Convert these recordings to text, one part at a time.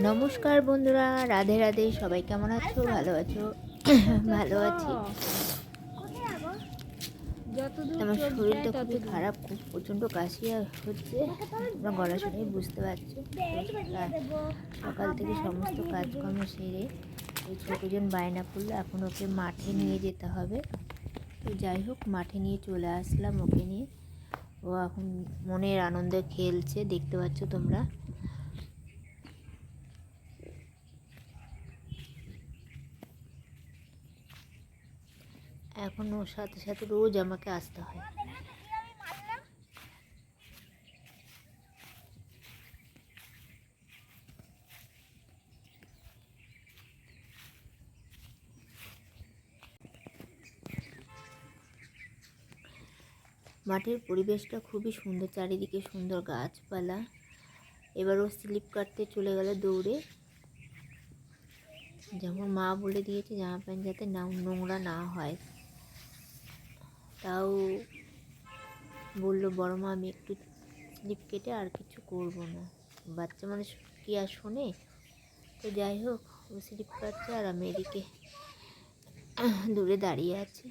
নমস্কার বন্ধুরা, রাধে রাধে। সবাই কেমন আছো? ভালো আছো? ভালো আছি। আমার শরীরটা খুবই খারাপ, খুব প্রচণ্ড কাশি হচ্ছে। তোমরা গলা শুনেই বুঝতে পারছো। সকাল থেকে সমস্ত কাজকর্ম সেরে ওই ছোটোজন বায়না করলো, এখন ওকে মাঠে নিয়ে যেতে হবে। তো যাই হোক, মাঠে নিয়ে চলে আসলাম ওকে নিয়ে। ও এখন মনের আনন্দে খেলছে, দেখতে পাচ্ছ তোমরা। এখন ওর সাথে সাথে রোজ আমাকে আসতে হয়। মাঠের পরিবেশটা খুবই সুন্দর, চারিদিকে সুন্দর গাছপালা। এবারও স্লিপ কাটতে চলে গেল দৌড়ে। যেমন মা বলে দিয়েছে জামা প্যান্ট যাতে নোংরা না হয়, তাও বললো বড় মা আমি একটু স্লিপ কেটে আর কিছু করব না। বাচ্চা মানুষ কি আর শোনে। তো যাই হোক, ও স্লিপ কাটছে আর আমি এদিকে দূরে দাঁড়িয়ে আছি।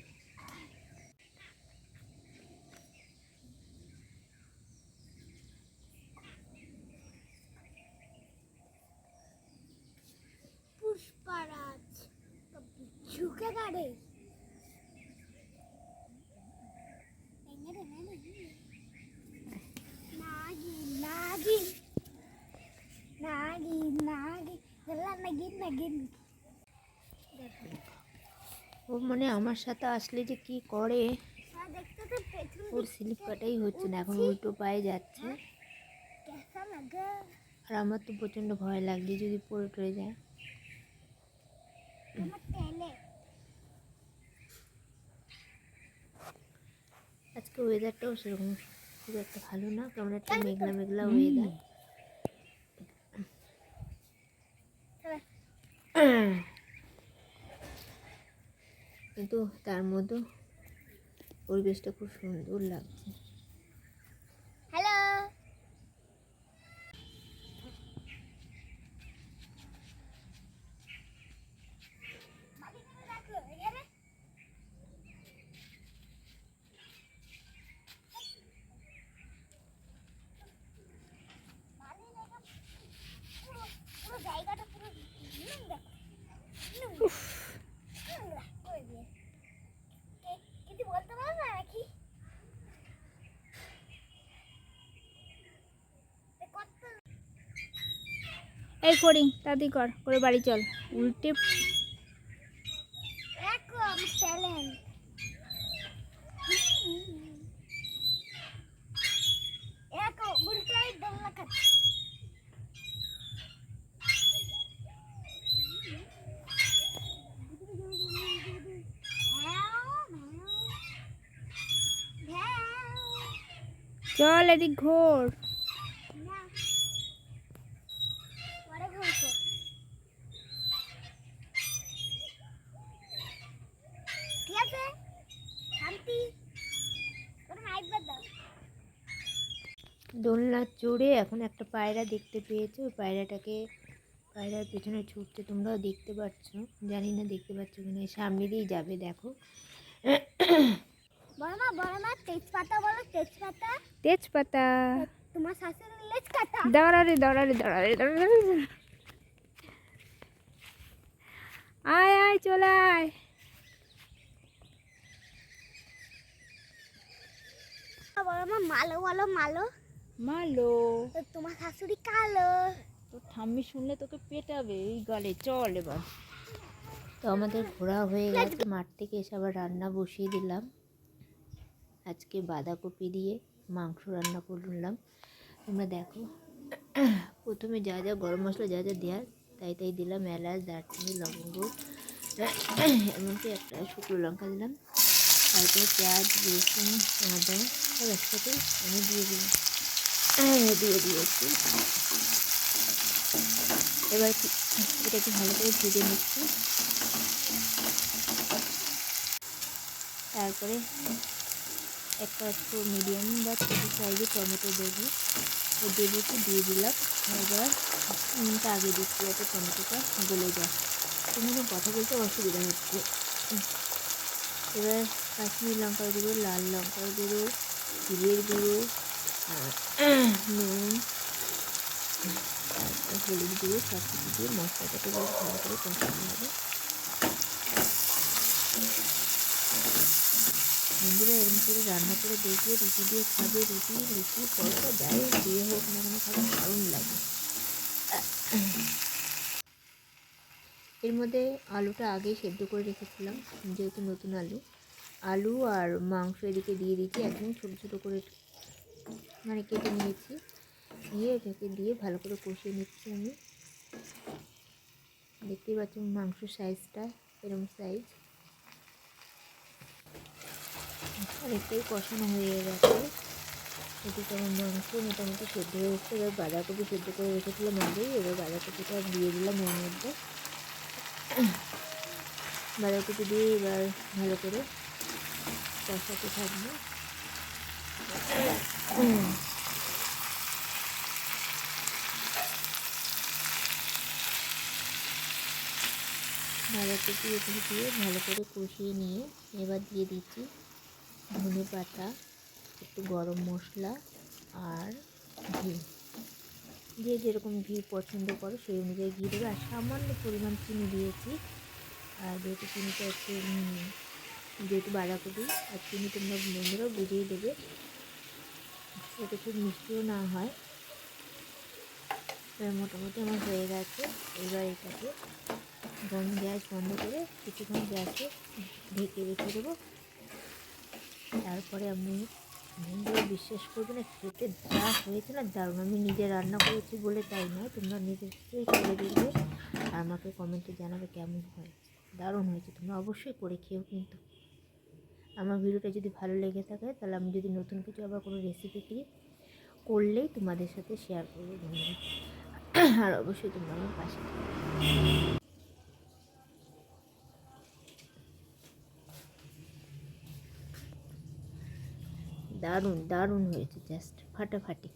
পুষ্পারাজ ঝুঁকে গাড়ে নাগিন নাগিন নাগিন নাগিন নাগিন নাগিন। ও মানে আমার সাথে আসলে যে কি করে, ওর স্লিপ কাটাই হচ্ছে না, এখন উল্টো পায়ে যাচ্ছে। আর আমার তো প্রচণ্ড ভয় লাগছে যদি পড়ে টরে যায়। আজকে ওয়েদারটাও সেরকম খুব একটা ভালো না, কেমন একটা মেঘলা মেঘলা ওয়েদার। কিন্তু তার মধ্যে পরিবেশটা খুব সুন্দর লাগছে। হ্যালো, জায়গাটা পুরো কিছু বলতে পারো না নাকি? এই ফড়িং তাড়াতাড়ি করে বাড়ি চল। উল্টে দেখো আমার ট্যালেন্ট। দেখো উল্টাই দোলনা খাচ্ছে। চল এদিক ঘোর। দোলনা চড়ে এখন একটা পায়রা দেখতে পেয়েছে, ওই পায়রার পেছনে ছুটতে তোমরাও দেখতে পাচ্ছ। জানি না দেখতে পাচ্ছ কিনা, সামনে দিয়েই যাবে। দেখো বড় মা তেজপাতা বলো, তেজপাতা। তেজপাতা। তোমার শাশুড়ির লেজ কাটা। দাঁড়ারে আয় আয় চলে আয়। বড় মা মালো বলো, মালো। মালো। তোমার শাশুড়ি কালো। তোর ঠাম্মি শুনলে তোকে পেটাবে এই গালে। চল এবার। তো আমাদের ঘোরা হয়ে গেছে, মাঠ থেকে এসে আবার রান্না বসিয়ে দিলাম। আজকে বাঁধাকপি দিয়ে মাংস রান্না করলাম। তোমরা দেখো, প্রথমে যা যা গরম মশলা যা যা দেওয়ার তাই দিলাম। এলাচ, দারচিনি, লবঙ্গ, এমনকি একটা শুকনো লঙ্কা দিলাম। তারপরে পেঁয়াজ, রসুন, আদা সব একসাথে আমি দিয়ে দিয়েছি। এবার এটাকে ভালো করে ভেজে নিচ্ছি। তারপরে একটা মিডিয়াম বা ছোটো সাইজে টমেটো দেবো। দেবুকে দিয়ে দিলাম। এবার নুনটা আগে দিচ্ছি যাতে টমেটোটা গলে যায়। তুমি কথা বলতে অসুবিধা হচ্ছে। এবার কাশ্মীরি লঙ্কার গুঁড়ো, লাল লঙ্কার গুঁড়ো, জিরের গুঁড়ো, নুন, তারপর হলুদ গুঁড়ো সব কিছু দিয়ে মশলাটাকে বেশ ভালো করে কষাতে হবে। বন্ধুরা এরকম করে রান্না করে দেখবে, রুটি দিয়ে খাবে, রুটি লুচি পরোটা যাই দিয়ে হোক না কেন খাবে দারুণ লাগে। এর মধ্যে আলুটা আগেই সেদ্ধ করে রেখেছিলাম, যেহেতু নতুন আলু আর মাংস এদিকে দিয়ে দিচ্ছি। একদম ছোটো ছোটো করে মানে কেটে নিয়েছি, নিয়ে এটাকে দিয়ে ভালো করে কষিয়ে নিচ্ছি আমি। দেখতেই পাচ্ছেন মাংসের সাইজটা এরকম সাইজ, অনেকটাই কষানো হয়ে গেছে। এদিকে আমার মাংস মোটামুটি সেদ্ধ হয়ে এসছে। এবার বাঁধাকপি সেদ্ধ করে রেখেছিলাম আগেই, এবার বাঁধাকপিটা দিয়ে দিলাম এর মধ্যে। বাঁধাকপি দিয়ে এবার ভালো করে কষাতে থাকবো। বাঁধাকপি এগুলো দিয়ে ভালো করে কষিয়ে নিয়ে এবার দিয়ে দিচ্ছি ধনে পাতা, একটু গরম মশলা আর ঘি। যে যেরকম ঘি পছন্দ করো সেই অনুযায়ী ঘি দেবে। আর সামান্য পরিমাণ চিনি দিয়েছি। আর যেহেতু চিনিটা একটু যেহেতু বাঁধাকপি আর চিনি তোমরা বন্ধুরা বুঝিয়ে দেবে, যাতে খুব মিষ্টিও না হয়। এবার মোটামুটি আমার হয়ে গেছে। এবার এটাকে গ্যাস বন্ধ করে কিছুক্ষণ গ্যাসে ঢেকে রেখে দেবো। তারপরে আমি বন্ধুরা বিশ্বাস করবে না, খেতে যা হয়েছে না দারুণ। আমি নিজে রান্না করেছি বলে তাই নয়, তোমরা নিজেই করে দেখবে আর আমাকে কমেন্টে জানাবে কেমন হয়। দারুণ হয়েছে, তোমরা অবশ্যই করে খেও। কিন্তু আমার ভিডিওটা যদি ভালো লেগে থাকে তাহলে আমি যদি নতুন কিছু আবার কোনো রেসিপি করলেই তোমাদের সাথে শেয়ার করবো বন্ধুরা। আর অবশ্যই তোমরা আমার পাশে থাকবে। দারুণ দারুণ হয়েছে, জাস্ট ফাটাফাটি।